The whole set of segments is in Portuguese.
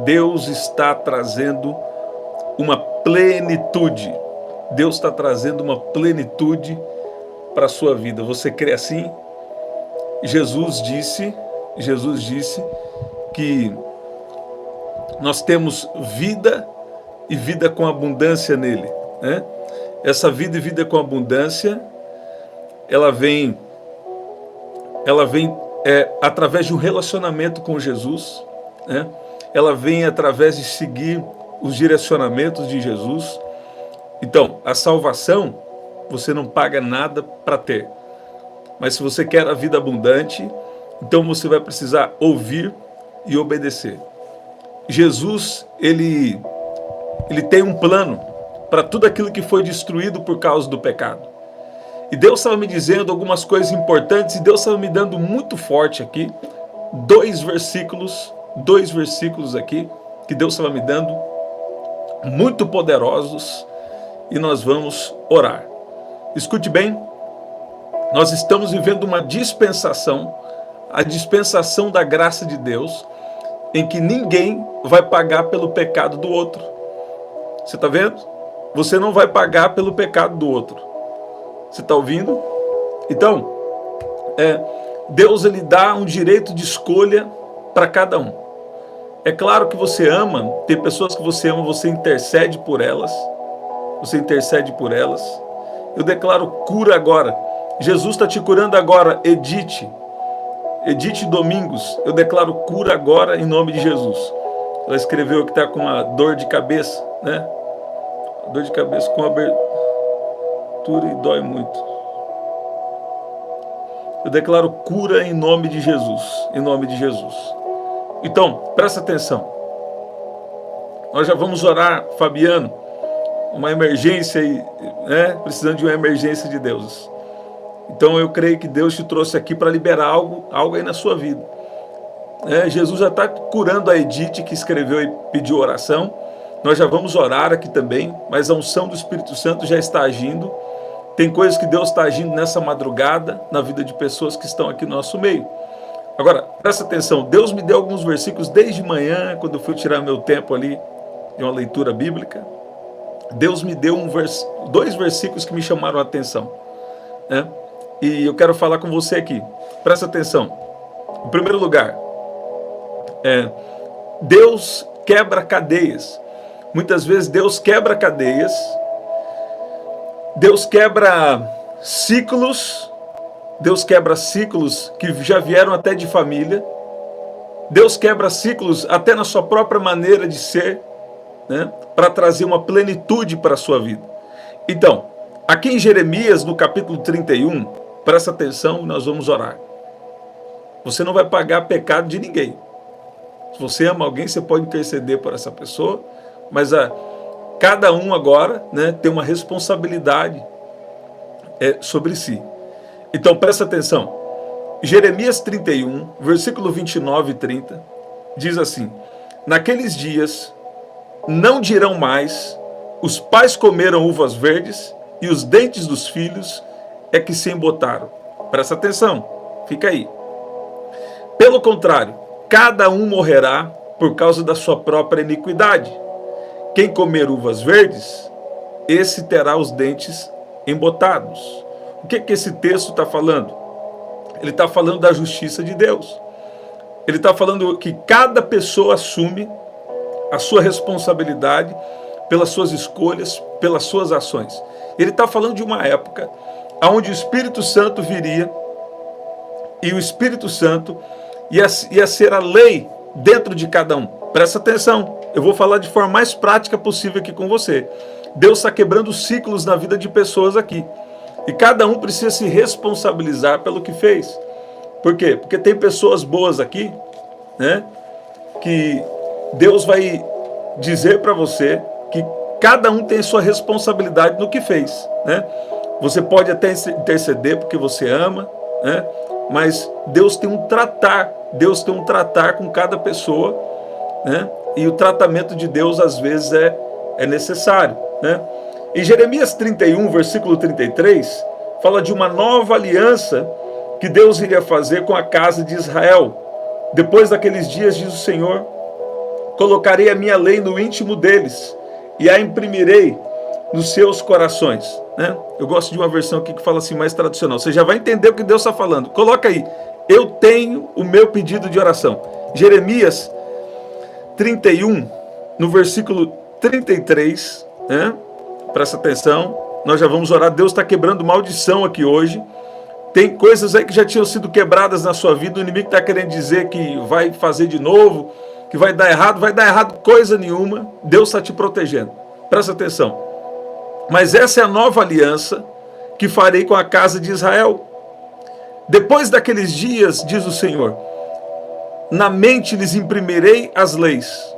Deus está trazendo uma plenitude. Deus está trazendo uma plenitude para a sua vida. Você crê assim? Jesus disse que nós temos vida e vida com abundância nele, né? Essa vida e vida com abundância, ela vem através de um relacionamento com Jesus, né? Ela vem através de seguir os direcionamentos de Jesus. Então, a salvação, você não paga nada para ter. Mas se você quer a vida abundante, então você vai precisar ouvir e obedecer. Jesus, ele tem um plano para tudo aquilo que foi destruído por causa do pecado. E Deus estava me dizendo algumas coisas importantes, e Deus estava me dando muito forte aqui, dois versículos aqui, que Deus estava me dando, muito poderosos, e nós vamos orar. Escute bem, nós estamos vivendo uma dispensação, a dispensação da graça de Deus, em que ninguém vai pagar pelo pecado do outro. Você está vendo? Você não vai pagar pelo pecado do outro. Você está ouvindo? Então, Deus, ele dá um direito de escolha para cada um. É claro que você ama, tem pessoas que você ama, você intercede por elas. Eu declaro cura agora. Jesus está te curando agora, Edith Domingos. Eu declaro cura agora em nome de Jesus. Ela escreveu que está com uma dor de cabeça, né? Dor de cabeça com abertura e dói muito. Eu declaro cura em nome de Jesus. Em nome de Jesus. Então, presta atenção. Nós já vamos orar, Fabiano, uma emergência, né? Precisando de uma emergência de Deus. Então eu creio que Deus te trouxe aqui para liberar algo aí na sua vida. Jesus já está curando a Edith, que escreveu e pediu oração. Nós já vamos orar aqui também, mas a unção do Espírito Santo já está agindo. Tem coisas que Deus está agindo nessa madrugada, na vida de pessoas que estão aqui no nosso meio. Agora, presta atenção, Deus me deu alguns versículos desde manhã, quando eu fui tirar meu tempo ali de uma leitura bíblica. Deus me deu dois versículos que me chamaram a atenção, né? E eu quero falar com você aqui. Presta atenção. Em primeiro lugar, Deus quebra cadeias. Muitas vezes Deus quebra cadeias. Deus quebra ciclos. Deus quebra ciclos que já vieram até de família. Deus quebra ciclos até na sua própria maneira de ser, né? Para trazer uma plenitude para a sua vida. Então, aqui em Jeremias, no capítulo 31, presta atenção, nós vamos orar. Você não vai pagar pecado de ninguém. Se você ama alguém, você pode interceder por essa pessoa, mas cada um agora, né, tem uma responsabilidade sobre si. Então presta atenção. Jeremias 31, versículo 29 e 30, diz assim: naqueles dias não dirão mais, os pais comeram uvas verdes e os dentes dos filhos é que se embotaram. Presta atenção, fica aí. Pelo contrário, cada um morrerá por causa da sua própria iniquidade. Quem comer uvas verdes, esse terá os dentes embotados. O que esse texto está falando? Ele está falando da justiça de Deus. Ele está falando que cada pessoa assume a sua responsabilidade pelas suas escolhas, pelas suas ações. Ele está falando de uma época onde o Espírito Santo viria e o Espírito Santo ia ser a lei dentro de cada um. Presta atenção, eu vou falar de forma mais prática possível aqui com você. Deus está quebrando ciclos na vida de pessoas aqui. E cada um precisa se responsabilizar pelo que fez. Por quê? Porque tem pessoas boas aqui, né? Que Deus vai dizer para você que cada um tem sua responsabilidade no que fez, né? Você pode até interceder porque você ama, né? Mas Deus tem um tratar com cada pessoa, né? E o tratamento de Deus às vezes é necessário, né? Em Jeremias 31, versículo 33, fala de uma nova aliança que Deus iria fazer com a casa de Israel. Depois daqueles dias, diz o Senhor, colocarei a minha lei no íntimo deles e a imprimirei nos seus corações. Né? Eu gosto de uma versão aqui que fala assim, mais tradicional. Você já vai entender o que Deus está falando. Coloca aí, eu tenho o meu pedido de oração. Jeremias 31, no versículo 33, né? Presta atenção, nós já vamos orar. Deus está quebrando maldição aqui hoje. Tem coisas aí que já tinham sido quebradas na sua vida. O inimigo está querendo dizer que vai fazer de novo, que vai dar errado coisa nenhuma. Deus está te protegendo. Presta atenção. Mas essa é a nova aliança que farei com a casa de Israel. Depois daqueles dias, diz o Senhor, na mente lhes imprimirei as leis,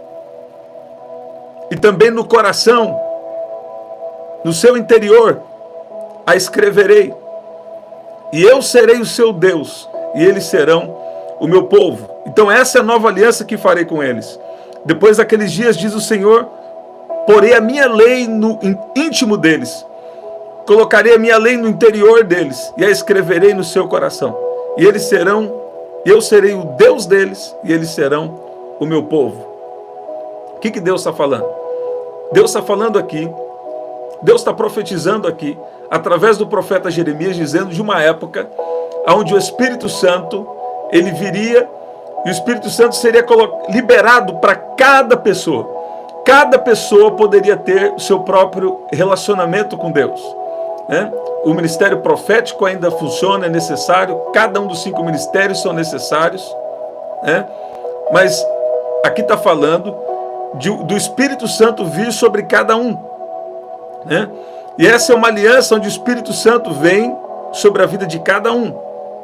e também no coração, no seu interior, a escreverei. E eu serei o seu Deus, e eles serão o meu povo. Então essa é a nova aliança que farei com eles. Depois daqueles dias, diz o Senhor, porei a minha lei no íntimo deles, colocarei a minha lei no interior deles, e a escreverei no seu coração. E eles serão, eu serei o Deus deles, e eles serão o meu povo. O que Deus está falando? Deus está falando aqui, Deus está profetizando aqui, através do profeta Jeremias, dizendo de uma época onde o Espírito Santo, ele viria, e o Espírito Santo seria liberado para cada pessoa. Cada pessoa poderia ter o seu próprio relacionamento com Deus. Né? O ministério profético ainda funciona, é necessário, cada um dos 5 ministérios são necessários, né? Mas aqui está falando do Espírito Santo vir sobre cada um. Né? E essa é uma aliança onde o Espírito Santo vem sobre a vida de cada um.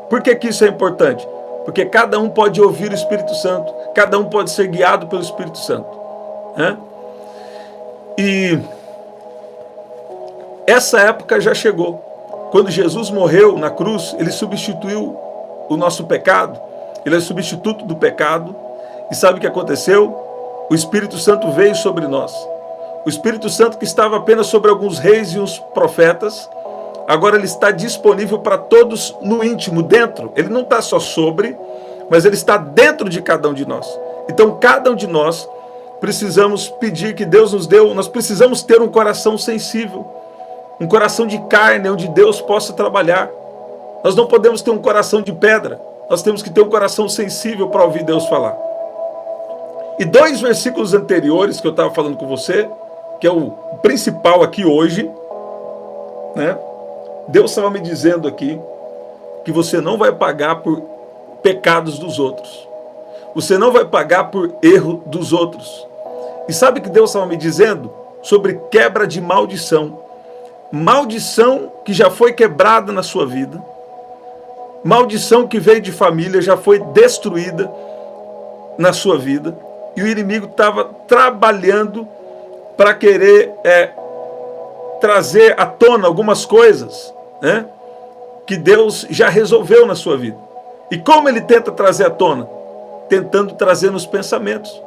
Por que isso é importante? Porque cada um pode ouvir o Espírito Santo, cada um pode ser guiado pelo Espírito Santo. Né? E essa época já chegou. Quando Jesus morreu na cruz, ele substituiu o nosso pecado, ele é o substituto do pecado. E sabe o que aconteceu? O Espírito Santo veio sobre nós. O Espírito Santo que estava apenas sobre alguns reis e uns profetas, agora ele está disponível para todos no íntimo, dentro. Ele não está só sobre, mas ele está dentro de cada um de nós. Então cada um de nós precisamos pedir que Deus nos dê, nós precisamos ter um coração sensível, um coração de carne, onde Deus possa trabalhar. Nós não podemos ter um coração de pedra, nós temos que ter um coração sensível para ouvir Deus falar. E 2 versículos anteriores que eu estava falando com você, que é o principal aqui hoje, né? Deus estava me dizendo aqui que você não vai pagar por pecados dos outros. Você não vai pagar por erro dos outros. E sabe o que Deus estava me dizendo? Sobre quebra de maldição. Maldição que já foi quebrada na sua vida. Maldição que veio de família, já foi destruída na sua vida. E o inimigo estava trabalhando para querer trazer à tona algumas coisas, né, que Deus já resolveu na sua vida. E como ele tenta trazer à tona? Tentando trazer nos pensamentos.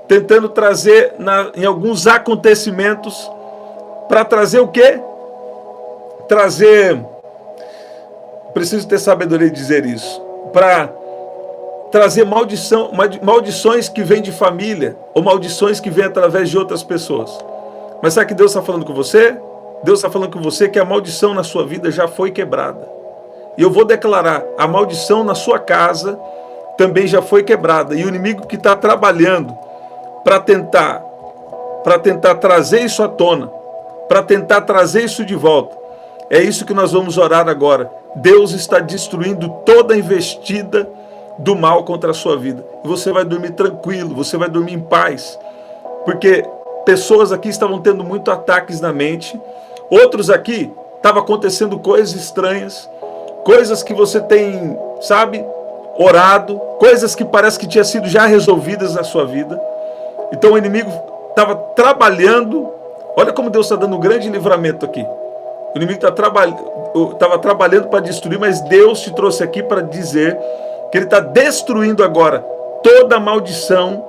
Tentando trazer em alguns acontecimentos, para trazer o quê? Preciso ter sabedoria de dizer isso, para trazer maldições que vêm de família, ou maldições que vêm através de outras pessoas. Mas sabe que Deus está falando com você? Deus está falando com você que a maldição na sua vida já foi quebrada. E eu vou declarar, a maldição na sua casa também já foi quebrada. E o inimigo que está trabalhando para tentar trazer isso à tona, para tentar trazer isso de volta, é isso que nós vamos orar agora. Deus está destruindo toda a investida do mal contra a sua vida. E você vai dormir tranquilo, você vai dormir em paz. Porque pessoas aqui estavam tendo muitos ataques na mente. Outros aqui, estavam acontecendo coisas estranhas. Coisas que você tem, sabe, orado. Coisas que parece que tinham sido já resolvidas na sua vida. Então o inimigo estava trabalhando. Olha como Deus está dando um grande livramento aqui. O inimigo estava trabalhando para destruir, mas Deus te trouxe aqui para dizer que ele está destruindo agora toda a maldição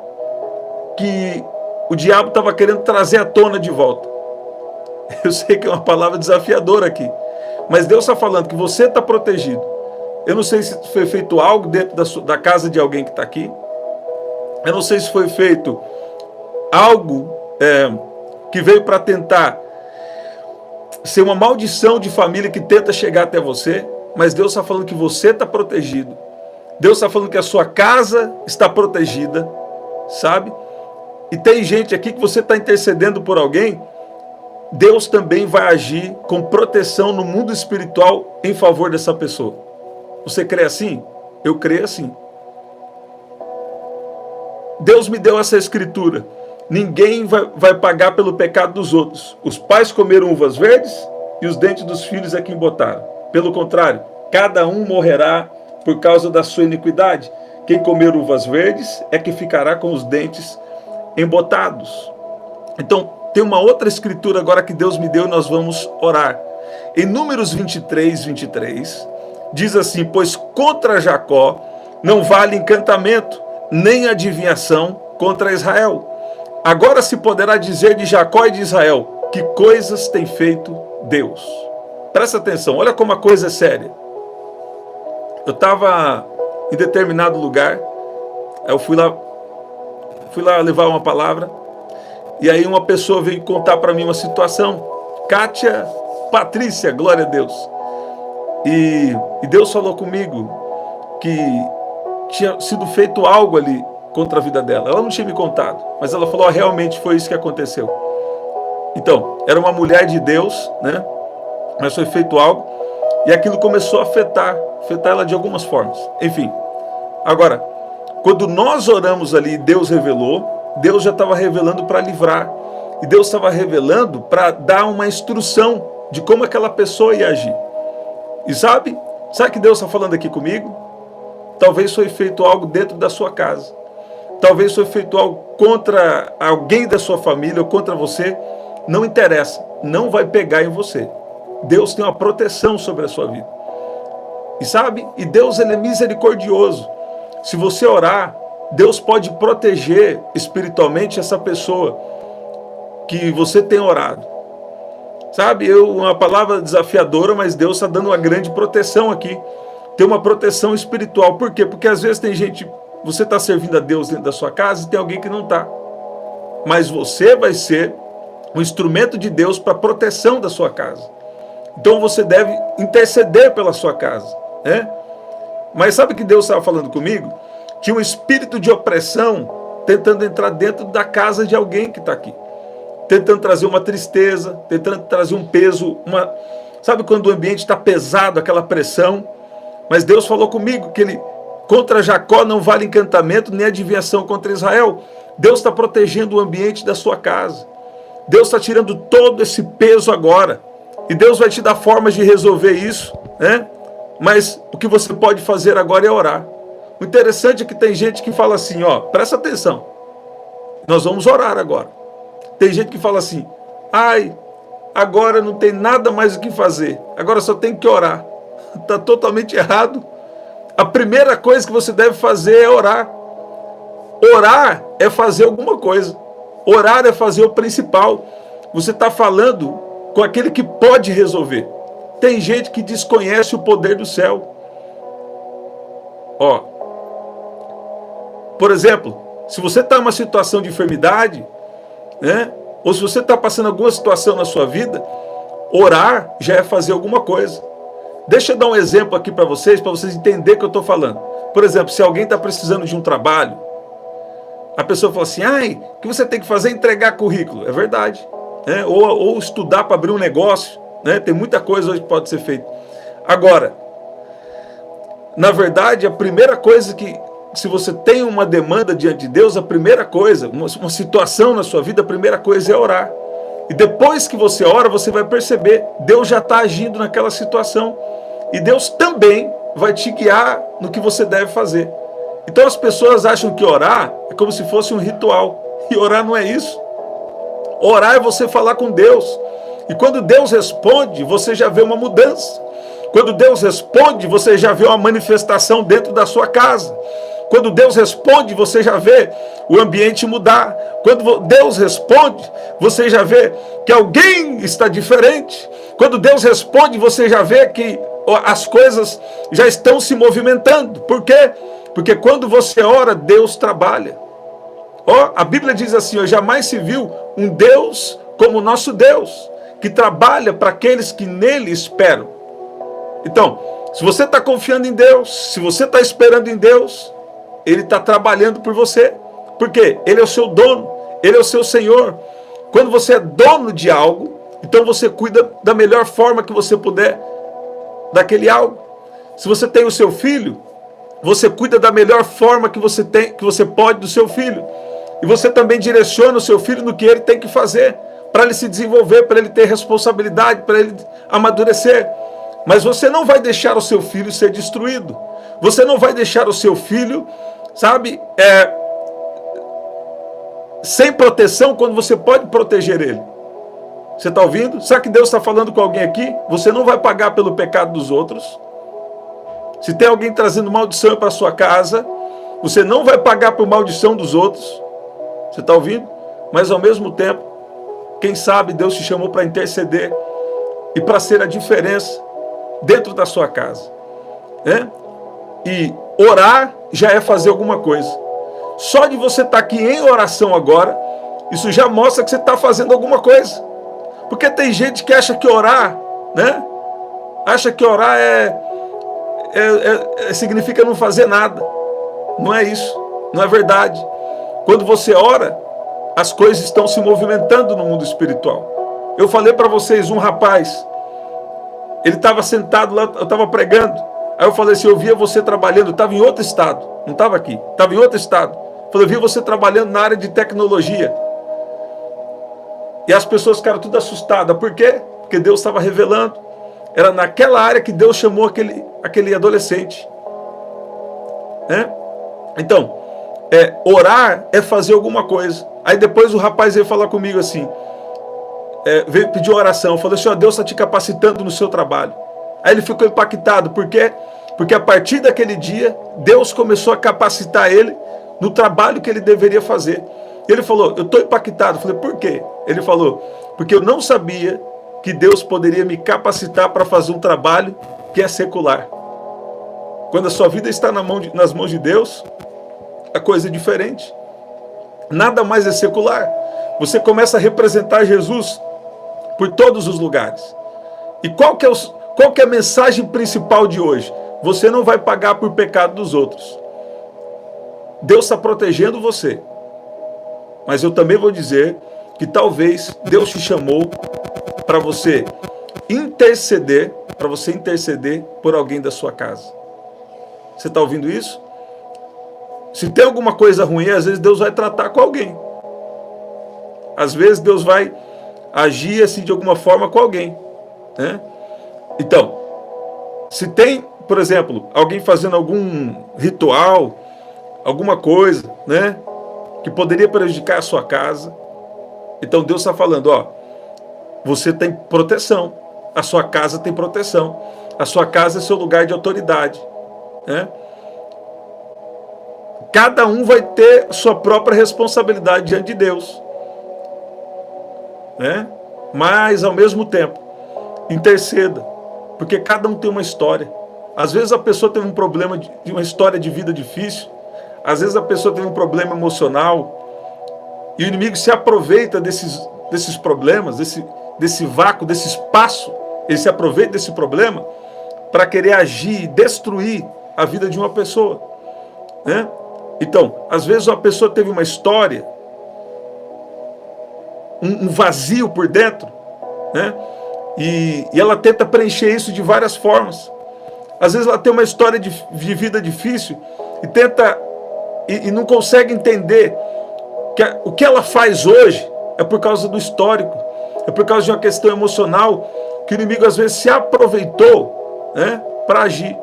que o diabo estava querendo trazer à tona de volta. Eu sei que é uma palavra desafiadora aqui, mas Deus está falando que você está protegido. Eu não sei se foi feito algo dentro da casa de alguém que está aqui. Eu não sei se foi feito algo que veio para tentar ser uma maldição de família que tenta chegar até você, mas Deus está falando que você está protegido. Deus está falando que a sua casa está protegida, sabe? E tem gente aqui que você está intercedendo por alguém, Deus também vai agir com proteção no mundo espiritual em favor dessa pessoa. Você crê assim? Eu creio assim. Deus me deu essa escritura. Ninguém vai pagar pelo pecado dos outros. Os pais comeram uvas verdes e os dentes dos filhos é que embotaram. Pelo contrário, cada um morrerá por causa da sua iniquidade. Quem comer uvas verdes é que ficará com os dentes embotados. Então, tem uma outra escritura agora que Deus me deu e nós vamos orar. Em Números 23, 23, diz assim: pois contra Jacó não vale encantamento, nem adivinhação contra Israel. Agora se poderá dizer de Jacó e de Israel, que coisas tem feito Deus. Presta atenção, olha como a coisa é séria. Eu estava em determinado lugar, eu fui lá levar uma palavra, e aí uma pessoa veio contar para mim uma situação. Kátia Patrícia, glória a Deus. E Deus falou comigo que tinha sido feito algo ali contra a vida dela. Ela não tinha me contado, mas ela falou, realmente foi isso que aconteceu. Então, era uma mulher de Deus, né? Mas foi feito algo, e aquilo começou a afetar ela de algumas formas. Enfim, agora, quando nós oramos ali, Deus revelou, Deus já estava revelando para livrar, e Deus estava revelando para dar uma instrução de como aquela pessoa ia agir. E sabe que Deus está falando aqui comigo? Talvez foi feito algo dentro da sua casa. Talvez foi feito algo contra alguém da sua família ou contra você. Não interessa, não vai pegar em você. Deus tem uma proteção sobre a sua vida. E Deus, ele é misericordioso. Se você orar, Deus pode proteger espiritualmente essa pessoa que você tem orado. Uma palavra desafiadora, mas Deus está dando uma grande proteção aqui. Tem uma proteção espiritual. Por quê? Porque às vezes tem gente, você está servindo a Deus dentro da sua casa e tem alguém que não está. Mas você vai ser um instrumento de Deus para a proteção da sua casa. Então você deve interceder pela sua casa, né? Mas sabe que Deus estava falando comigo? Tinha um espírito de opressão tentando entrar dentro da casa de alguém que está aqui. Tentando trazer uma tristeza, tentando trazer um peso, sabe quando o ambiente está pesado, aquela pressão? Mas Deus falou comigo que contra Jacó não vale encantamento nem adivinhação contra Israel. Deus está protegendo o ambiente da sua casa. Deus está tirando todo esse peso agora. E Deus vai te dar formas de resolver isso, né? Mas o que você pode fazer agora é orar. O interessante é que tem gente que fala assim, presta atenção. Nós vamos orar agora. Tem gente que fala assim, agora não tem nada mais o que fazer. Agora só tem que orar. Está totalmente errado. A primeira coisa que você deve fazer é orar. Orar é fazer alguma coisa. Orar é fazer o principal. Você está falando com aquele que pode resolver. Tem gente que desconhece o poder do céu. Por exemplo, se você está em uma situação de enfermidade, né? Ou se você está passando alguma situação na sua vida, orar já é fazer alguma coisa. Deixa eu dar um exemplo aqui para vocês entenderem o que eu estou falando. Por exemplo, se alguém está precisando de um trabalho, a pessoa fala assim, o que você tem que fazer é entregar currículo. É verdade. Né? Ou estudar para abrir um negócio. Né? Tem muita coisa hoje que pode ser feita. Agora, na verdade, a primeira coisa que, se você tem uma demanda diante de Deus, a primeira coisa, uma situação na sua vida, a primeira coisa é orar. E depois que você ora, você vai perceber, Deus já está agindo naquela situação. E Deus também vai te guiar no que você deve fazer. Então as pessoas acham que orar é como se fosse um ritual. E orar não é isso. Orar é você falar com Deus. E quando Deus responde, você já vê uma mudança. Quando Deus responde, você já vê uma manifestação dentro da sua casa. Quando Deus responde, você já vê o ambiente mudar. Quando Deus responde, você já vê que alguém está diferente. Quando Deus responde, você já vê que as coisas já estão se movimentando. Por quê? Porque quando você ora, Deus trabalha. Ó, a Bíblia diz assim, ó, jamais se viu um Deus como o nosso Deus, que trabalha para aqueles que nele esperam. Então, se você está confiando em Deus, se você está esperando em Deus, Ele está trabalhando por você. Por quê? Ele é o seu dono, Ele é o seu Senhor. Quando você é dono de algo, então você cuida da melhor forma que você puder daquele algo. Se você tem o seu filho, você cuida da melhor forma que você pode do seu filho. E você também direciona o seu filho no que ele tem que fazer, para ele se desenvolver, para ele ter responsabilidade, para ele amadurecer. Mas você não vai deixar o seu filho ser destruído. Você não vai deixar o seu filho, sabe, sem proteção, quando você pode proteger ele. Você está ouvindo? Será que Deus está falando com alguém aqui? Você não vai pagar pelo pecado dos outros. Se tem alguém trazendo maldição para sua casa, você não vai pagar por maldição dos outros. Você está ouvindo? Mas ao mesmo tempo, quem sabe Deus te chamou para interceder e para ser a diferença dentro da sua casa, né? E orar já é fazer alguma coisa. Só de você estar aqui em oração agora, isso já mostra que você está fazendo alguma coisa. Porque tem gente que acha que orar, né? Acha que orar significa não fazer nada. Não é isso, não é verdade. Quando você ora, as coisas estão se movimentando no mundo espiritual. Eu falei para vocês, um rapaz, ele estava sentado lá, eu estava pregando. Aí eu falei assim, eu via você trabalhando, eu estava em outro estado, não estava aqui, estava em outro estado. Eu falei, eu via você trabalhando na área de tecnologia. E as pessoas ficaram tudo assustadas. Por quê? Porque Deus estava revelando. Era naquela área que Deus chamou aquele adolescente. Né? Então, orar é fazer alguma coisa. Aí depois o rapaz veio falar comigo assim, veio pedir uma oração. Eu falei assim, ó, Deus está te capacitando no seu trabalho. Aí ele ficou impactado. Por quê? Porque a partir daquele dia, Deus começou a capacitar ele no trabalho que ele deveria fazer. Ele falou, eu estou impactado. Eu falei, por quê? Ele falou, porque eu não sabia que Deus poderia me capacitar para fazer um trabalho que é secular. Quando a sua vida está nas mãos de Deus, a coisa é diferente. Nada mais é secular. Você começa a representar Jesus por todos os lugares. E qual que é a mensagem principal de hoje? Você não vai pagar por pecado dos outros. Deus está protegendo você. Mas eu também vou dizer que talvez Deus te chamou para você interceder por alguém da sua casa. Você está ouvindo isso? Se tem alguma coisa ruim, às vezes Deus vai tratar com alguém. Às vezes Deus vai agir assim de alguma forma com alguém, né? Então, se tem, por exemplo, alguém fazendo algum ritual, alguma coisa, né, que poderia prejudicar a sua casa, então Deus está falando, ó, você tem proteção, a sua casa tem proteção, a sua casa é seu lugar de autoridade, né? Cada um vai ter sua própria responsabilidade diante de Deus, né? Mas ao mesmo tempo, interceda, porque cada um tem uma história. Às vezes a pessoa teve um problema de uma história de vida difícil, às vezes a pessoa tem um problema emocional, e o inimigo se aproveita desses problemas, desse vácuo, desse espaço, ele se aproveita desse problema para querer agir e destruir a vida de uma pessoa, né? Então, às vezes uma pessoa teve uma história, um vazio por dentro, né? E ela tenta preencher isso de várias formas. Às vezes ela tem uma história de vida difícil e tenta e não consegue entender que o que ela faz hoje é por causa do histórico, é por causa de uma questão emocional que o inimigo às vezes se aproveitou, né, para agir.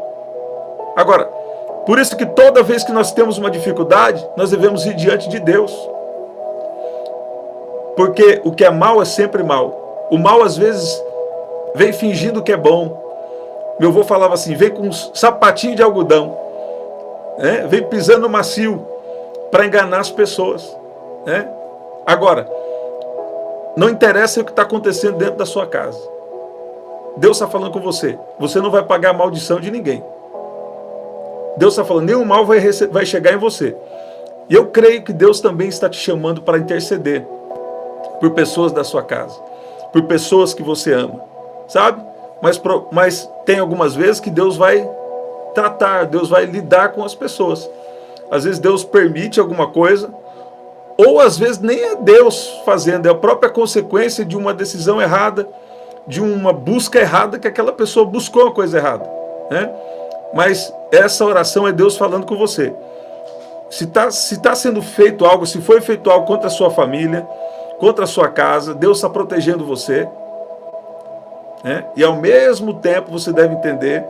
Agora, por isso que toda vez que nós temos uma dificuldade, nós devemos ir diante de Deus. Porque o que é mal é sempre mal. O mal às vezes vem fingindo que é bom. Meu avô falava assim, vem com um sapatinho de algodão, né? Vem pisando macio para enganar as pessoas, né? Agora, não interessa o que está acontecendo dentro da sua casa. Deus está falando com você. Você não vai pagar a maldição de ninguém. Deus está falando, nenhum mal vai chegar em você. E eu creio que Deus também está te chamando para interceder por pessoas da sua casa, por pessoas que você ama, sabe? Mas tem algumas vezes que Deus vai tratar, Deus vai lidar com as pessoas. Às vezes Deus permite alguma coisa, ou às vezes nem é Deus fazendo, é a própria consequência de uma decisão errada, de uma busca errada, que aquela pessoa buscou a coisa errada, né? Mas essa oração é Deus falando com você. Se tá sendo feito algo, se foi feito algo contra a sua família, contra a sua casa, Deus está protegendo você, né? E ao mesmo tempo você deve entender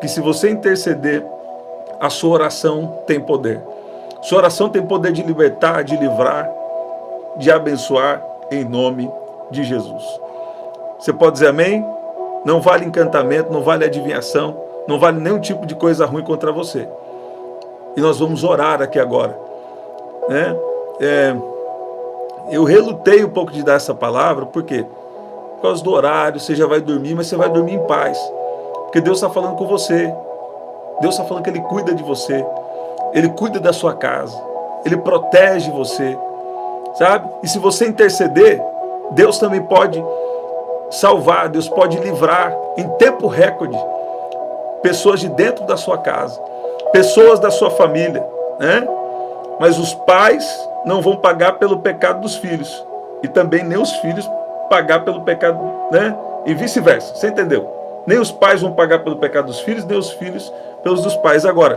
que se você interceder, a sua oração tem poder. Sua oração tem poder de libertar, de livrar, de abençoar, em nome de Jesus. Você pode dizer amém? Não vale encantamento, não vale adivinhação, não vale nenhum tipo de coisa ruim contra você. E nós vamos orar aqui agora, né? Eu relutei um pouco de dar essa palavra, por quê? Por causa do horário, você já vai dormir, mas você vai dormir em paz. Porque Deus está falando com você. Deus está falando que Ele cuida de você. Ele cuida da sua casa. Ele protege você, sabe? E se você interceder, Deus também pode salvar, Deus pode livrar em tempo recorde pessoas de dentro da sua casa, pessoas da sua família, né? Mas os pais não vão pagar pelo pecado dos filhos, e também nem os filhos pagar pelo pecado, né? E vice-versa, você entendeu? Nem os pais vão pagar pelo pecado dos filhos, nem os filhos pelos dos pais. Agora,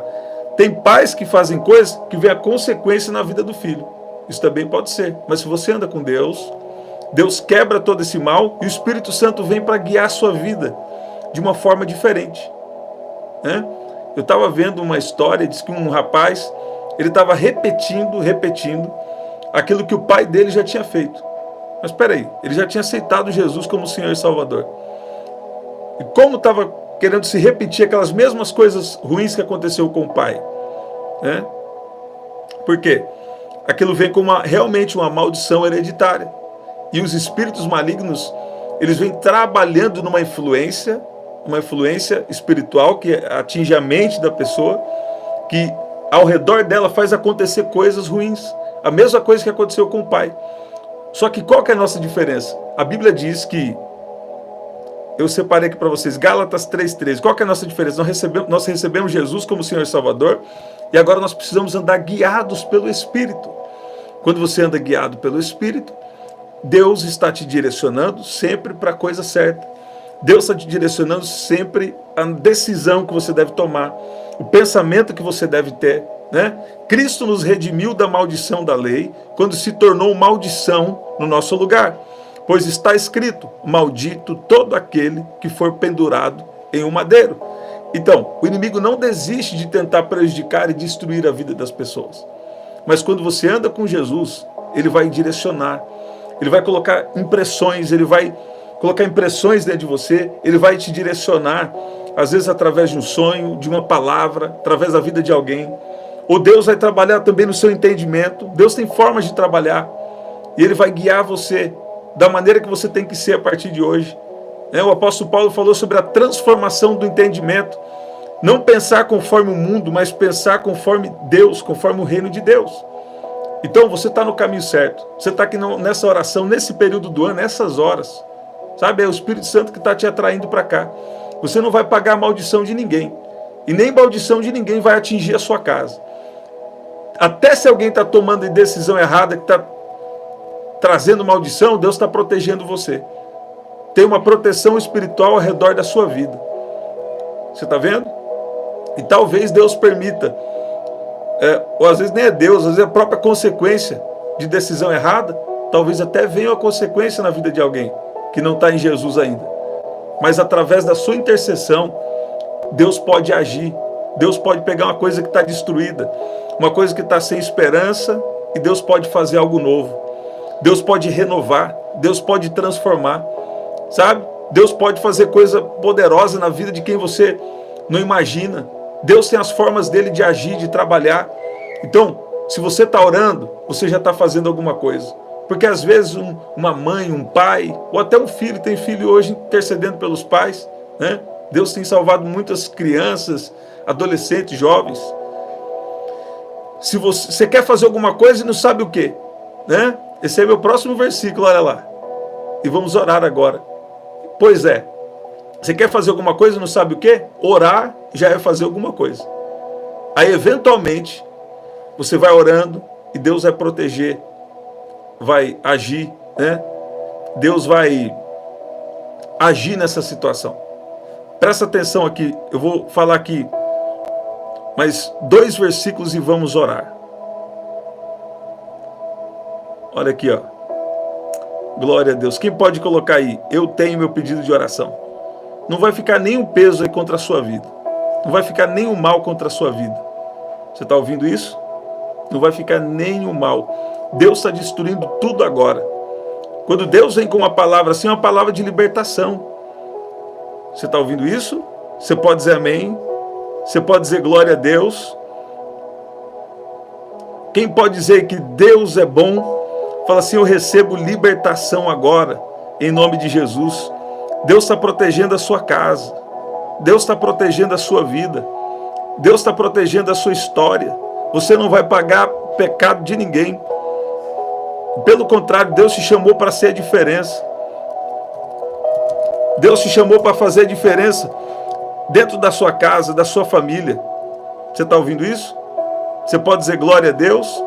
tem pais que fazem coisas que vê a consequência na vida do filho. Isso também pode ser. Mas se você anda com Deus, Deus quebra todo esse mal e o Espírito Santo vem para guiar a sua vida de uma forma diferente, né? Eu estava vendo uma história, diz que um rapaz, ele estava repetindo aquilo que o pai dele já tinha feito. Mas espera aí, ele já tinha aceitado Jesus como Senhor e Salvador. E como estava querendo se repetir aquelas mesmas coisas ruins que aconteceu com o pai, né? Por quê? Aquilo vem como realmente uma maldição hereditária. E os espíritos malignos, eles vêm trabalhando numa influência, uma influência espiritual que atinge a mente da pessoa, que ao redor dela faz acontecer coisas ruins. A mesma coisa que aconteceu com o pai. Só que qual que é a nossa diferença? A Bíblia diz que, eu separei aqui para vocês, Gálatas 3,13. Qual que é a nossa diferença? Nós recebemos Jesus como Senhor e Salvador, e agora nós precisamos andar guiados pelo Espírito. Quando você anda guiado pelo Espírito, Deus está te direcionando sempre para a coisa certa. Deus está te direcionando sempre a decisão que você deve tomar, o pensamento que você deve ter, né? Cristo nos redimiu da maldição da lei, quando se tornou maldição no nosso lugar. Pois está escrito, maldito todo aquele que for pendurado em um madeiro. Então, o inimigo não desiste de tentar prejudicar e destruir a vida das pessoas. Mas quando você anda com Jesus, Ele vai direcionar, Ele vai colocar impressões, Ele vai colocar impressões dentro de você, Ele vai te direcionar, às vezes através de um sonho, de uma palavra, através da vida de alguém. Ou Deus vai trabalhar também no seu entendimento. Deus tem formas de trabalhar, e Ele vai guiar você da maneira que você tem que ser a partir de hoje. O apóstolo Paulo falou sobre a transformação do entendimento. Não pensar conforme o mundo, mas pensar conforme Deus, conforme o reino de Deus. Então você está no caminho certo. Você está aqui nessa oração, nesse período do ano, nessas horas. Sabe, é o Espírito Santo que está te atraindo para cá. Você não vai pagar a maldição de ninguém. E nem maldição de ninguém vai atingir a sua casa. Até se alguém está tomando decisão errada, que está trazendo maldição, Deus está protegendo você. Tem uma proteção espiritual ao redor da sua vida. Você está vendo? E talvez Deus permita, ou às vezes nem é Deus, às vezes é a própria consequência de decisão errada, talvez até venha a consequência na vida de alguém que não está em Jesus ainda. Mas através da sua intercessão, Deus pode agir. Deus pode pegar uma coisa que está destruída, uma coisa que está sem esperança, e Deus pode fazer algo novo. Deus pode renovar, Deus pode transformar, sabe? Deus pode fazer coisa poderosa na vida de quem você não imagina. Deus tem as formas dele de agir, de trabalhar. Então, se você está orando, você já está fazendo alguma coisa. Porque às vezes uma mãe, um pai, ou até um filho, tem filho hoje intercedendo pelos pais, né? Deus tem salvado muitas crianças, adolescentes, jovens. Se você quer fazer alguma coisa e não sabe o que, né? Esse é meu próximo versículo, olha lá. E vamos orar agora. Pois é, você quer fazer alguma coisa e não sabe o que? Orar já é fazer alguma coisa. Aí, eventualmente, você vai orando e Deus vai proteger, vai agir, né? Deus vai agir nessa situação. Presta atenção aqui, eu vou falar aqui mais 2 versículos e vamos orar. Olha aqui, ó. Glória a Deus. Quem pode colocar aí? Eu tenho meu pedido de oração. Não vai ficar nenhum peso aí contra a sua vida. Não vai ficar nenhum mal contra a sua vida. Você está ouvindo isso? Não vai ficar nenhum mal. Deus está destruindo tudo agora. Quando Deus vem com uma palavra assim, é uma palavra de libertação. Você está ouvindo isso? Você pode dizer amém? Você pode dizer glória a Deus? Quem pode dizer que Deus é bom? Fala assim, eu recebo libertação agora, em nome de Jesus. Deus está protegendo a sua casa. Deus está protegendo a sua vida. Deus está protegendo a sua história. Você não vai pagar pecado de ninguém. Pelo contrário, Deus te chamou para ser a diferença. Deus te chamou para fazer a diferença dentro da sua casa, da sua família. Você está ouvindo isso? Você pode dizer glória a Deus?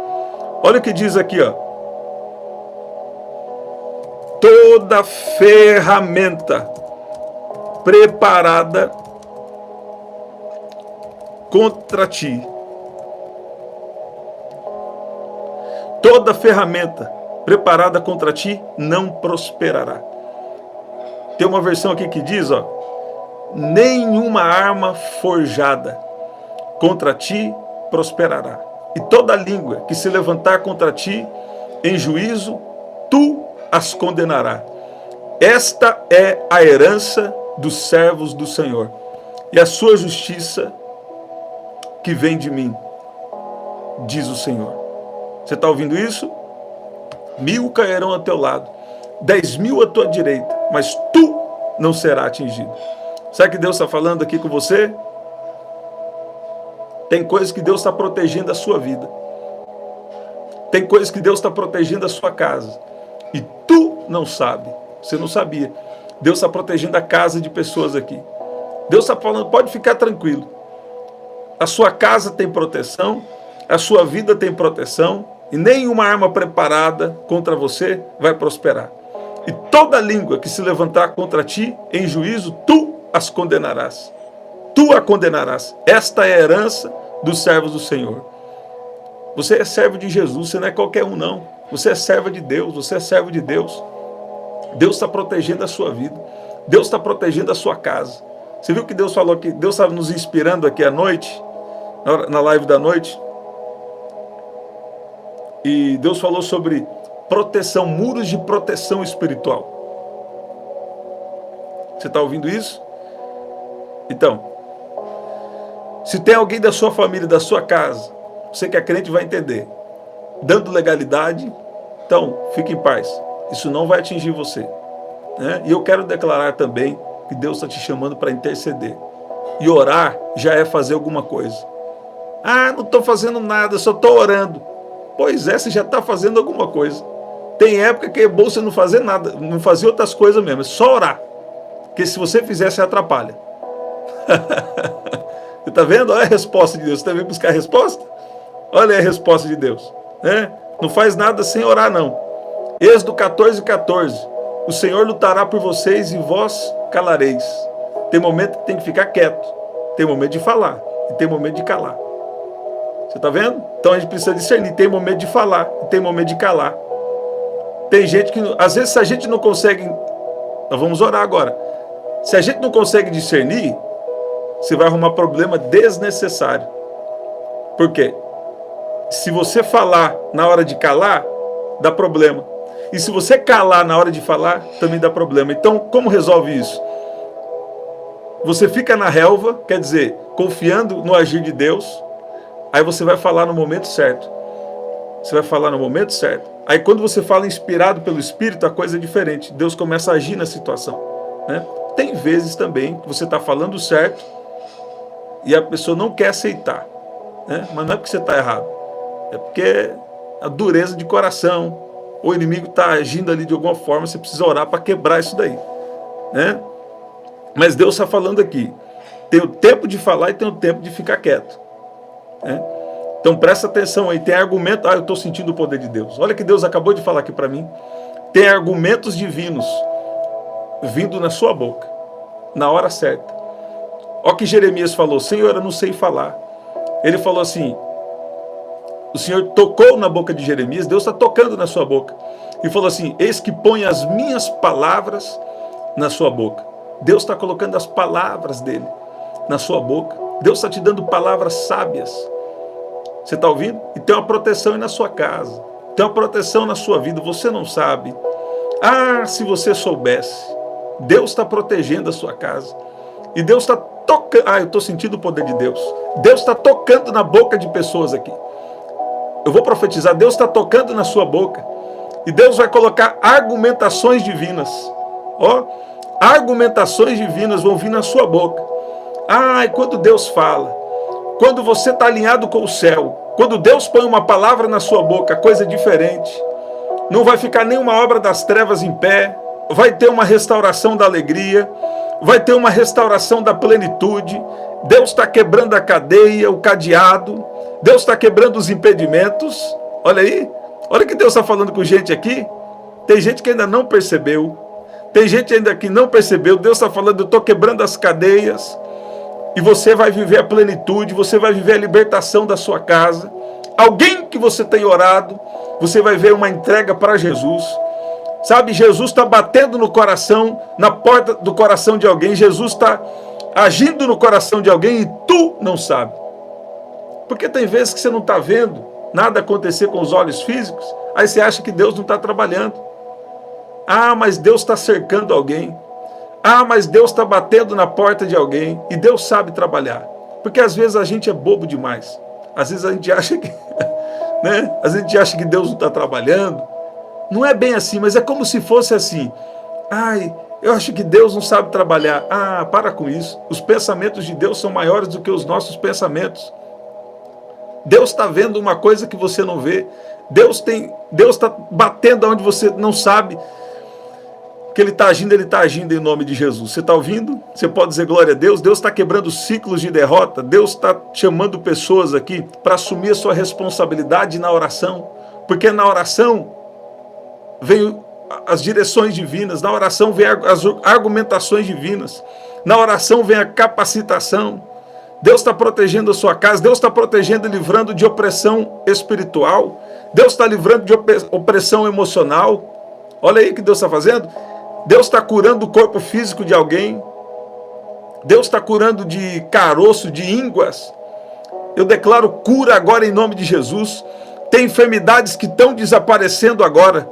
Olha o que diz aqui, ó. Toda ferramenta preparada contra ti. Toda ferramenta preparada contra ti não prosperará. Tem uma versão aqui que diz, ó, nenhuma arma forjada contra ti prosperará. E toda língua que se levantar contra ti em juízo, tu as condenará. Esta é a herança dos servos do Senhor, e a sua justiça que vem de mim, diz o Senhor. Você está ouvindo isso? 1000 cairão ao teu lado, 10.000 à tua direita, mas tu não será atingido. Sabe que Deus está falando aqui com você? Tem coisas que Deus está protegendo a sua vida. Tem coisas que Deus está protegendo a sua casa. E tu não sabe. Você não sabia. Deus está protegendo a casa de pessoas aqui. Deus está falando, pode ficar tranquilo. A sua casa tem proteção, a sua vida tem proteção, e nenhuma arma preparada contra você vai prosperar. E toda língua que se levantar contra ti em juízo, tu as condenarás. Tu a condenarás. Esta é a herança dos servos do Senhor. Você é servo de Jesus, você não é qualquer um não. Você é servo de Deus, você é servo de Deus. Deus está protegendo a sua vida. Deus está protegendo a sua casa. Você viu que Deus falou que Deus estava nos inspirando aqui à noite, na live da noite? E Deus falou sobre proteção, muros de proteção espiritual. Você está ouvindo isso? Então, se tem alguém da sua família, da sua casa, você que é crente vai entender, dando legalidade, então fique em paz. Isso não vai atingir você, né? E eu quero declarar também que Deus está te chamando para interceder. E orar já é fazer alguma coisa. Ah, não estou fazendo nada, só estou orando. Pois é, você já está fazendo alguma coisa. Tem época que é bom você não fazer nada, não fazer outras coisas mesmo, é só orar. Porque se você fizer, você atrapalha. Você está vendo? Olha a resposta de Deus. Você está vendo buscar a resposta? Olha a resposta de Deus, né? Não faz nada sem orar, não. Êxodo 14:14. O Senhor lutará por vocês e vós calareis. Tem momento que tem que ficar quieto. Tem momento de falar e tem momento de calar. Você está vendo? Então a gente precisa discernir. Tem momento de falar e tem momento de calar. Tem gente que, às vezes, se a gente não consegue... Nós vamos orar agora. Se a gente não consegue discernir, você vai arrumar problema desnecessário. Por quê? Se você falar na hora de calar, dá problema. E se você calar na hora de falar, também dá problema. Então, como resolve isso? Você fica na relva, quer dizer, confiando no agir de Deus, aí você vai falar no momento certo. Você vai falar no momento certo. Aí quando você fala inspirado pelo Espírito, a coisa é diferente. Deus começa a agir na situação, né? Tem vezes também que você está falando certo e a pessoa não quer aceitar, né? Mas não é porque você está errado. É porque a dureza de coração, o inimigo está agindo ali de alguma forma, você precisa orar para quebrar isso daí, né? Mas Deus está falando aqui, tem o tempo de falar e tem o tempo de ficar quieto, né? Então presta atenção aí, tem argumento, eu estou sentindo o poder de Deus. Olha que Deus acabou de falar aqui para mim. Tem argumentos divinos vindo na sua boca, na hora certa. Olha o que Jeremias falou, Senhor, eu não sei falar. Ele falou assim, o Senhor tocou na boca de Jeremias, Deus está tocando na sua boca. E falou assim, eis que põe as minhas palavras na sua boca. Deus está colocando as palavras dele na sua boca. Deus está te dando palavras sábias. Você está ouvindo? E tem uma proteção aí na sua casa. Tem uma proteção na sua vida. Você não sabe. Se você soubesse. Deus está protegendo a sua casa. E Deus está tocando. Eu estou sentindo o poder de Deus. Deus está tocando na boca de pessoas aqui. Eu vou profetizar. Deus está tocando na sua boca. E Deus vai colocar argumentações divinas. Argumentações divinas vão vir na sua boca. E quando Deus fala, quando você está alinhado com o céu, quando Deus põe uma palavra na sua boca, coisa diferente. Não vai ficar nenhuma obra das trevas em pé. Vai ter uma restauração da alegria. Vai ter uma restauração da plenitude. Deus está quebrando a cadeia, o cadeado. Deus está quebrando os impedimentos. Olha aí. Olha o que Deus está falando com gente aqui. Tem gente que ainda não percebeu. Tem gente ainda que não percebeu. Deus está falando, eu estou quebrando as cadeias. E você vai viver a plenitude, você vai viver a libertação da sua casa. Alguém que você tem orado, você vai ver uma entrega para Jesus. Sabe, Jesus está batendo no coração, na porta do coração de alguém. Jesus está agindo no coração de alguém e tu não sabe. Porque tem vezes que você não está vendo nada acontecer com os olhos físicos, aí você acha que Deus não está trabalhando. Mas Deus está cercando alguém. Mas Deus está batendo na porta de alguém. E Deus sabe trabalhar. Porque às vezes a gente é bobo demais. Às vezes a gente acha que, né? Às vezes a gente acha que Deus não está trabalhando. Não é bem assim, mas é como se fosse assim. Eu acho que Deus não sabe trabalhar. Para com isso. Os pensamentos de Deus são maiores do que os nossos pensamentos. Deus está vendo uma coisa que você não vê. Deus está batendo onde você não sabe que Ele está agindo em nome de Jesus. Você está ouvindo? Você pode dizer glória a Deus? Deus está quebrando ciclos de derrota. Deus está chamando pessoas aqui para assumir a sua responsabilidade na oração. Porque na oração vem as direções divinas, na oração vem as argumentações divinas, na oração vem a capacitação. Deus está protegendo a sua casa, Deus está protegendo e livrando de opressão espiritual, Deus está livrando de opressão emocional. Olha aí o que Deus está fazendo. Deus está curando o corpo físico de alguém, Deus está curando de caroço, de ínguas. Eu declaro cura agora em nome de Jesus. Tem enfermidades que estão desaparecendo agora.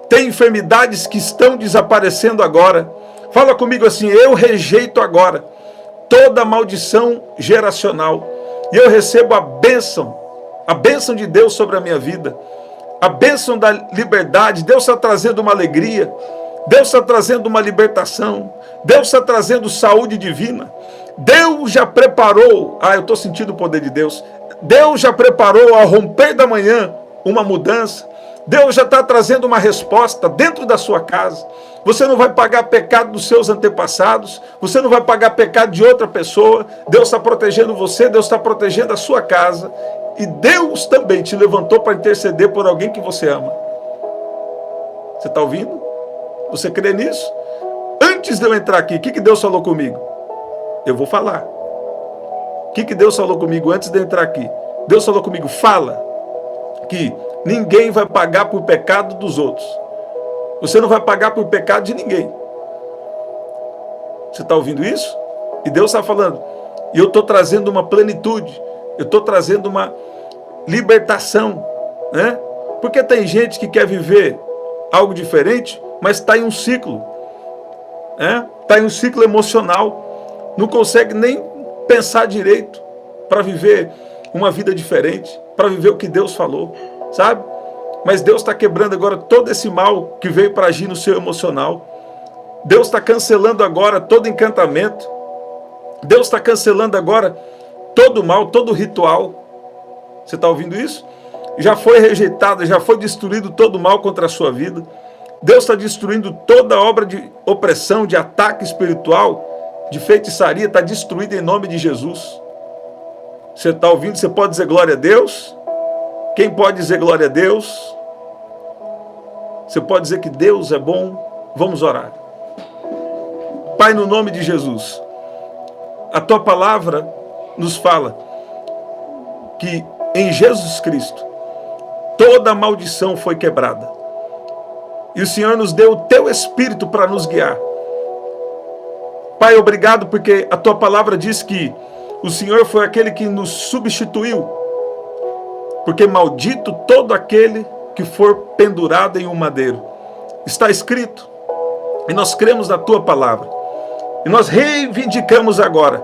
Tem enfermidades que estão desaparecendo agora. Fala comigo assim, eu rejeito agora toda maldição geracional. E eu recebo a bênção de Deus sobre a minha vida. A bênção da liberdade. Deus está trazendo uma alegria. Deus está trazendo uma libertação. Deus está trazendo saúde divina. Deus já preparou. Eu estou sentindo o poder de Deus. Deus já preparou ao romper da manhã uma mudança. Deus já está trazendo uma resposta dentro da sua casa. Você não vai pagar pecado dos seus antepassados. Você não vai pagar pecado de outra pessoa. Deus está protegendo você. Deus está protegendo a sua casa. E Deus também te levantou para interceder por alguém que você ama. Você está ouvindo? Você crê nisso? Antes de eu entrar aqui, o que Deus falou comigo? Eu vou falar. O que Deus falou comigo antes de eu entrar aqui? Deus falou comigo, fala que ninguém vai pagar por pecado dos outros. Você não vai pagar por pecado de ninguém. Você está ouvindo isso? E Deus está falando, e eu estou trazendo uma plenitude, eu estou trazendo uma libertação, né? Porque tem gente que quer viver algo diferente, mas está em um ciclo, né? Está em um ciclo emocional, não consegue nem pensar direito para viver uma vida diferente, para viver o que Deus falou, sabe? Mas Deus está quebrando agora todo esse mal que veio para agir no seu emocional. Deus está cancelando agora todo encantamento. Deus está cancelando agora todo mal, todo ritual. Você está ouvindo isso? já foi rejeitada, já foi destruído todo o mal contra a sua vida. Deus está destruindo toda obra de opressão, de ataque espiritual, de feitiçaria, está destruída em nome de Jesus. Você está ouvindo? Você pode dizer glória a Deus? Quem pode dizer glória a Deus? Você pode dizer que Deus é bom? Vamos orar. Pai, no nome de Jesus, a Tua palavra nos fala que em Jesus Cristo toda maldição foi quebrada. E o Senhor nos deu o Teu Espírito para nos guiar. Pai, obrigado porque a Tua palavra diz que o Senhor foi aquele que nos substituiu. Porque maldito todo aquele que for pendurado em um madeiro. Está escrito. E nós cremos na Tua palavra. E nós reivindicamos agora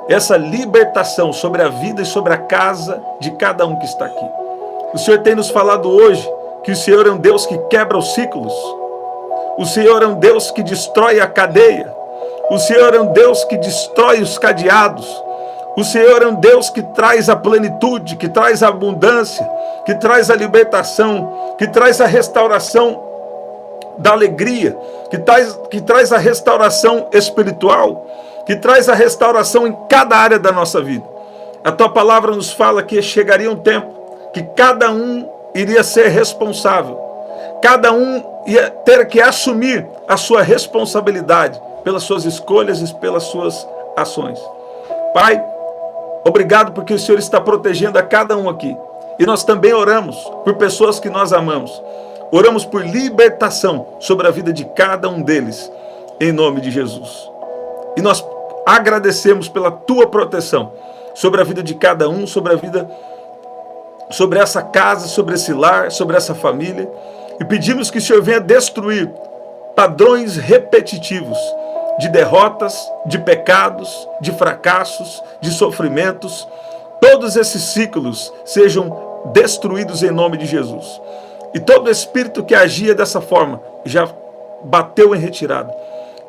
essa libertação sobre a vida e sobre a casa de cada um que está aqui. O Senhor tem nos falado hoje que o Senhor é um Deus que quebra os ciclos. O Senhor é um Deus que destrói a cadeia. O Senhor é um Deus que destrói os cadeados. O Senhor é um Deus que traz a plenitude, que traz a abundância, que traz a libertação, que traz a restauração da alegria, que traz a restauração espiritual, que traz a restauração em cada área da nossa vida. A Tua palavra nos fala que chegaria um tempo que cada um iria ser responsável. Cada um ia ter que assumir a sua responsabilidade pelas suas escolhas e pelas suas ações. Pai, obrigado porque o Senhor está protegendo a cada um aqui. E nós também oramos por pessoas que nós amamos. Oramos por libertação sobre a vida de cada um deles, em nome de Jesus. E nós agradecemos pela Tua proteção sobre a vida de cada um, sobre a vida, sobre essa casa, sobre esse lar, sobre essa família. E pedimos que o Senhor venha destruir padrões repetitivos de derrotas, de pecados, de fracassos, de sofrimentos. Todos esses ciclos sejam destruídos em nome de Jesus. E todo espírito que agia dessa forma já bateu em retirada.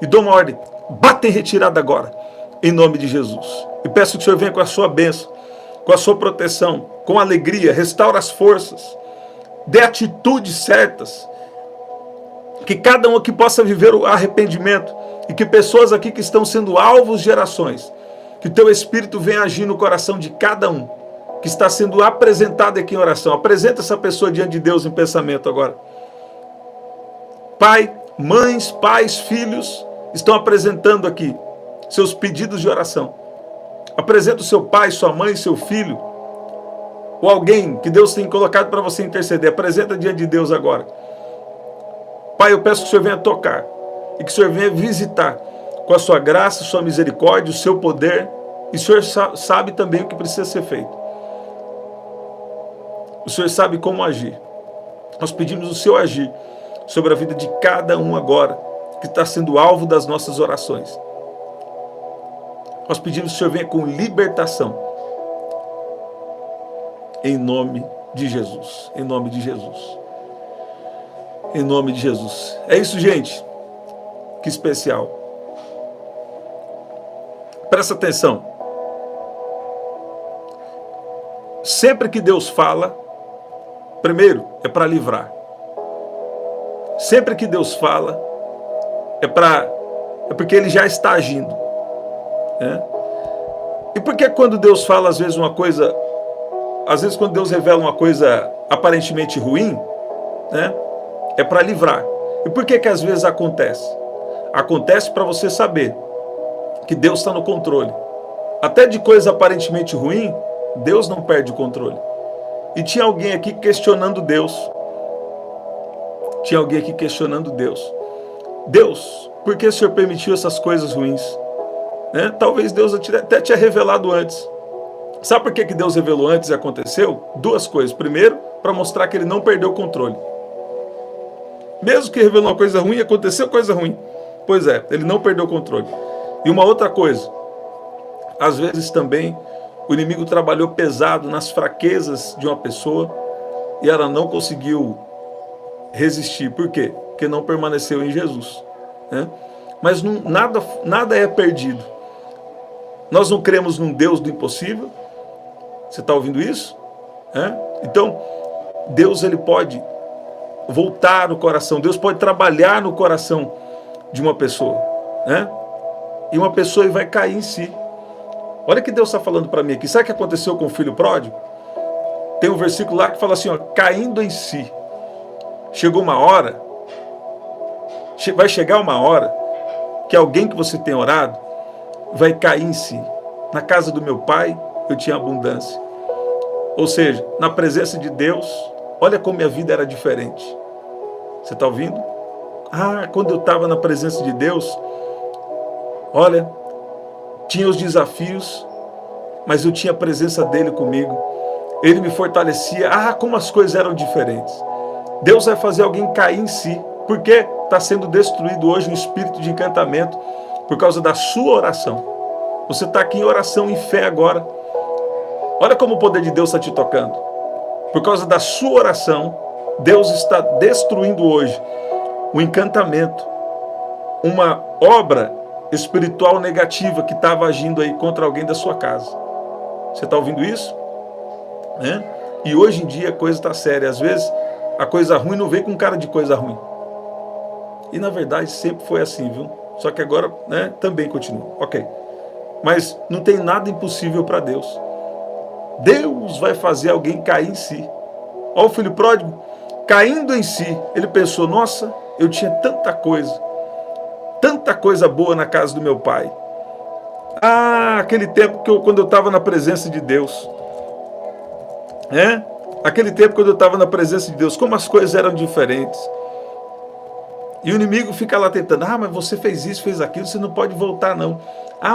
E dou uma ordem, bata em retirada agora, em nome de Jesus. E peço que o Senhor venha com a sua bênção, com a sua proteção, com alegria, restaura as forças, dê atitudes certas, que cada um aqui possa viver o arrependimento, e que pessoas aqui que estão sendo alvos de orações, que o Teu Espírito venha agir no coração de cada um, que está sendo apresentado aqui em oração. Apresenta essa pessoa diante de Deus em pensamento agora. Pai, mães, pais, filhos estão apresentando aqui seus pedidos de oração. Apresenta o seu pai, sua mãe, seu filho, ou alguém que Deus tem colocado para você interceder. Apresenta diante de Deus agora. Pai, eu peço que o Senhor venha tocar e que o Senhor venha visitar com a sua graça, sua misericórdia, o seu poder. E o Senhor sabe também o que precisa ser feito. O Senhor sabe como agir. Nós pedimos o Seu agir sobre a vida de cada um agora, que está sendo alvo das nossas orações. Nós pedimos que o Senhor venha com libertação. Em nome de Jesus. Em nome de Jesus. Em nome de Jesus. É isso, gente. Que especial. Presta atenção. Sempre que Deus fala, primeiro, é para livrar. Sempre que Deus fala, é porque Ele já está agindo. Né? E por que quando Deus fala, às vezes quando Deus revela uma coisa aparentemente ruim, né, é para livrar. E por que às vezes acontece? Acontece para você saber que Deus está no controle. Até de coisa aparentemente ruim, Deus não perde o controle. E tinha alguém aqui questionando Deus. Tinha alguém aqui questionando Deus. Deus, por que o Senhor permitiu essas coisas ruins? Né? Talvez Deus até tinha revelado antes. Sabe por que Deus revelou antes e aconteceu? Duas coisas. Primeiro, para mostrar que Ele não perdeu o controle. Mesmo que revelou uma coisa ruim, aconteceu coisa ruim. Pois é, Ele não perdeu o controle. E uma outra coisa. Às vezes também o inimigo trabalhou pesado nas fraquezas de uma pessoa e ela não conseguiu resistir. Por quê? Porque não permaneceu em Jesus. Né? Mas nada é perdido. Nós não cremos num Deus do impossível Você está ouvindo isso? Então, Deus ele pode voltar no coração, Deus pode trabalhar no coração de uma pessoa, e uma pessoa vai cair em si. Olha o que Deus está falando para mim aqui. Sabe o que aconteceu com o filho pródigo? Tem um versículo lá que fala assim, caindo em si. Chegou uma hora, vai chegar uma hora que alguém que você tem orado vai cair em si. Na casa do meu pai eu tinha abundância. Ou seja, na presença de Deus, olha como minha vida era diferente. Você está ouvindo? Quando eu estava na presença de Deus, olha, tinha os desafios, mas eu tinha a presença dele comigo. Ele me fortalecia. Como as coisas eram diferentes. Deus vai fazer alguém cair em si. Porque está sendo destruído hoje um espírito de encantamento por causa da sua oração. Você está aqui em oração, em fé agora. Olha como o poder de Deus está te tocando. Por causa da sua oração, Deus está destruindo hoje o encantamento, uma obra espiritual negativa que estava agindo aí contra alguém da sua casa. Você está ouvindo isso? E hoje em dia a coisa está séria. Às vezes a coisa ruim não vem com cara de coisa ruim. E na verdade sempre foi assim, viu? Só que agora também continua. Ok. Mas não tem nada impossível para Deus. Deus vai fazer alguém cair em si. Olha o filho pródigo caindo em si. Ele pensou, nossa, eu tinha tanta coisa boa na casa do meu pai. Aquele tempo quando eu estava na presença de Deus. Aquele tempo quando eu estava na presença de Deus, como as coisas eram diferentes. E o inimigo fica lá tentando, mas você fez isso, fez aquilo, você não pode voltar não.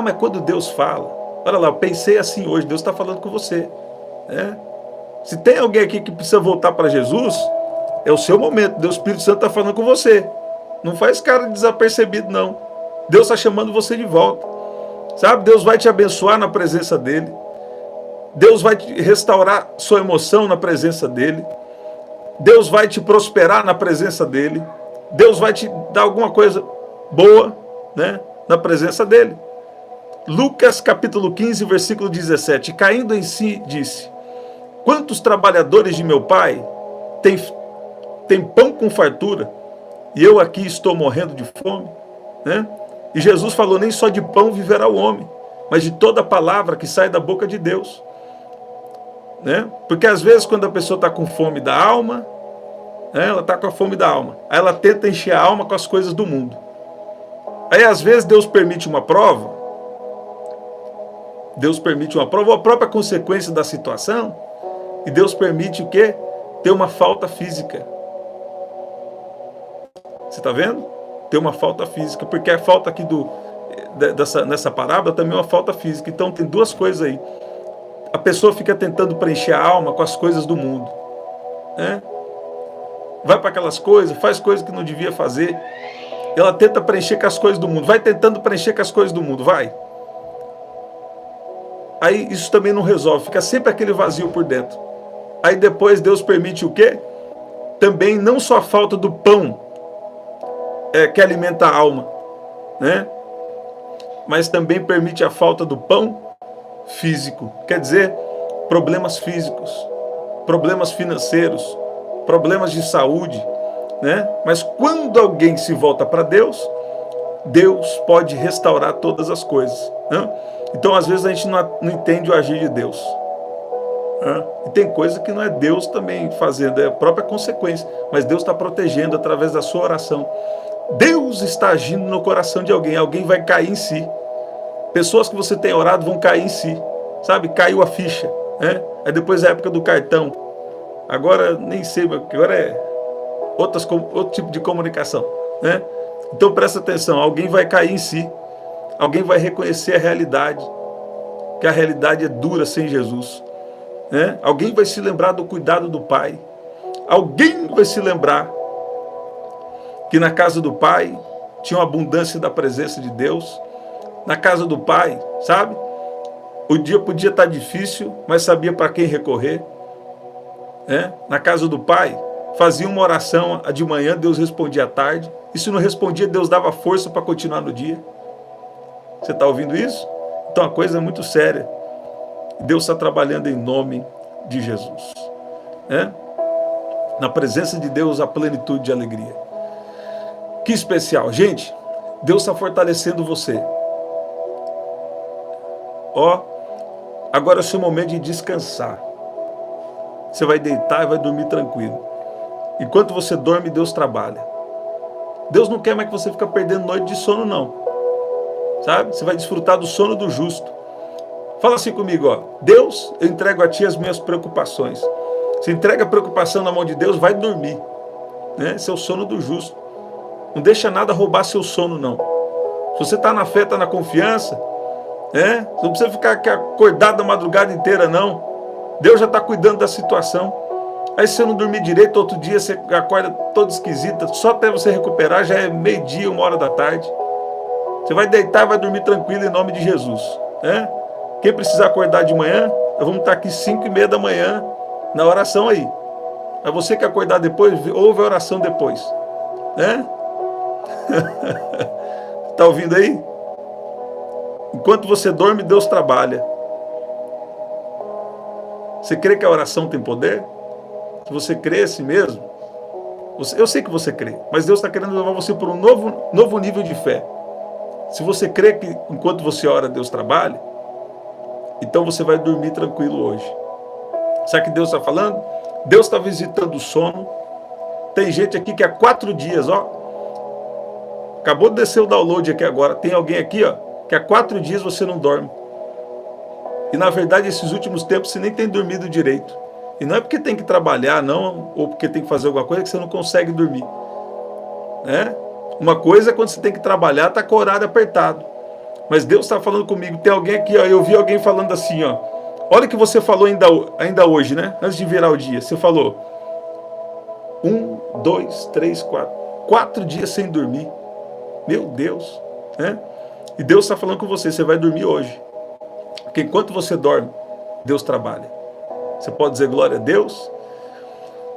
Mas quando Deus fala, olha lá, eu pensei assim hoje, Deus está falando com você. Se tem alguém aqui que precisa voltar para Jesus, é o seu momento, Deus Espírito Santo está falando com você. Não faz cara desapercebido não. Deus está chamando você de volta. Sabe, Deus vai te abençoar na presença dEle. Deus vai te restaurar sua emoção na presença dEle. Deus vai te prosperar na presença dEle. Deus vai te dar alguma coisa boa, na presença dEle. Lucas capítulo 15, versículo 17. Caindo em si, disse, quantos trabalhadores de meu pai têm pão com fartura, e eu aqui estou morrendo de fome? E Jesus falou, nem só de pão viverá o homem, mas de toda palavra que sai da boca de Deus. Porque às vezes quando a pessoa está com fome da alma, ela está com a fome da alma, aí ela tenta encher a alma com as coisas do mundo. Aí às vezes Deus permite uma prova, ou a própria consequência da situação, e Deus permite o quê? Ter uma falta física. Você está vendo? Ter uma falta física, porque a falta aqui nessa parábola também é uma falta física. Então tem duas coisas aí. A pessoa fica tentando preencher a alma com as coisas do mundo. Vai para aquelas coisas, faz coisas que não devia fazer. Ela tenta preencher com as coisas do mundo. Vai tentando preencher com as coisas do mundo, vai. Aí isso também não resolve, fica sempre aquele vazio por dentro. Aí depois Deus permite o quê? Também não só a falta do pão que alimenta a alma, mas também permite a falta do pão físico. Quer dizer, problemas físicos, problemas financeiros, problemas de saúde, Mas quando alguém se volta para Deus, Deus pode restaurar todas as coisas. Então, às vezes, a gente não entende o agir de Deus. E tem coisa que não é Deus também fazendo, é a própria consequência. Mas Deus está protegendo através da sua oração. Deus está agindo no coração de alguém. Alguém vai cair em si. Pessoas que você tem orado vão cair em si. Sabe? Caiu a ficha. Aí depois é a época do cartão. Agora, nem sei, agora é outro tipo de comunicação. Então presta atenção, alguém vai cair em si. Alguém vai reconhecer a realidade. Que a realidade é dura sem Jesus. Alguém vai se lembrar do cuidado do Pai. Alguém vai se lembrar que na casa do Pai tinha uma abundância da presença de Deus. Na casa do Pai, sabe? O dia podia estar difícil, mas sabia para quem recorrer. Na casa do Pai, fazia uma oração de manhã, Deus respondia à tarde. E se não respondia, Deus dava força para continuar no dia. Você está ouvindo isso? Então a coisa é muito séria. Deus está trabalhando em nome de Jesus. Né? Na presença de Deus, a plenitude de alegria. Que especial. Gente, Deus está fortalecendo você. Ó, agora é o seu momento de descansar. Você vai deitar e vai dormir tranquilo. Enquanto você dorme, Deus trabalha. Deus não quer mais que você fique perdendo noite de sono, não. Sabe? Você vai desfrutar do sono do justo. Fala assim comigo, ó. Deus, eu entrego a Ti as minhas preocupações. Você entrega a preocupação na mão de Deus, vai dormir. Né? Esse é o sono do justo. Não deixa nada roubar seu sono, não. Se você está na fé, está na confiança, né? Você não precisa ficar aqui acordado a madrugada inteira, não. Deus já está cuidando da situação. Aí se você não dormir direito, outro dia você acorda todo esquisita, só até você recuperar já é meio-dia, 1h da tarde. Você vai deitar e vai dormir tranquilo em nome de Jesus. Né? Quem precisar acordar de manhã, nós vamos estar aqui 5h30 da manhã na oração aí. Aí você que acordar depois, ouve a oração depois. Né? Está ouvindo aí? Enquanto você dorme, Deus trabalha. Você crê que a oração tem poder? Se você crê assim mesmo, eu sei que você crê, mas Deus está querendo levar você para um novo nível de fé. Se você crê que enquanto você ora, Deus trabalha, então você vai dormir tranquilo hoje. Sabe o que Deus está falando? Deus está visitando o sono. Tem gente aqui que há 4 dias, ó, acabou de descer o download aqui agora, tem alguém aqui, ó, que há 4 dias você não dorme. E na verdade, esses últimos tempos você nem tem dormido direito. E não é porque tem que trabalhar, não, ou porque tem que fazer alguma coisa que você não consegue dormir. Né? Uma coisa é quando você tem que trabalhar, está com o horário apertado. Mas Deus está falando comigo. Tem alguém aqui, ó, eu vi alguém falando assim, ó. Olha o que você falou ainda hoje, né? Antes de virar o dia. Você falou 1, 2, 3, 4. 4 dias sem dormir. Meu Deus. Né? E Deus está falando com você. Você vai dormir hoje. Porque enquanto você dorme, Deus trabalha. Você pode dizer glória a Deus.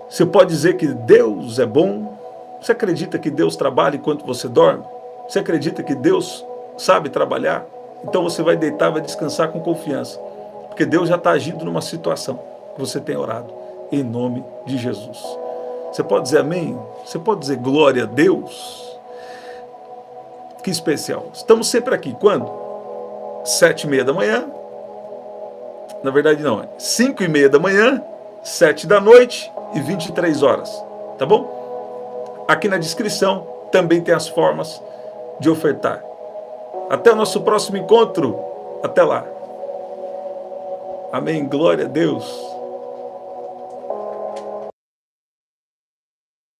Você pode dizer que Deus é bom. Você acredita que Deus trabalha enquanto você dorme? Você acredita que Deus sabe trabalhar? Então você vai deitar, vai descansar com confiança. Porque Deus já está agindo numa situação que você tem orado. Em nome de Jesus. Você pode dizer amém? Você pode dizer glória a Deus? Que especial. Estamos sempre aqui. Quando? 7h30 da manhã. Na verdade não, é 5h30 da manhã, 7 da noite e 23 horas, tá bom? Aqui na descrição também tem as formas de ofertar. Até o nosso próximo encontro, até lá. Amém, glória a Deus.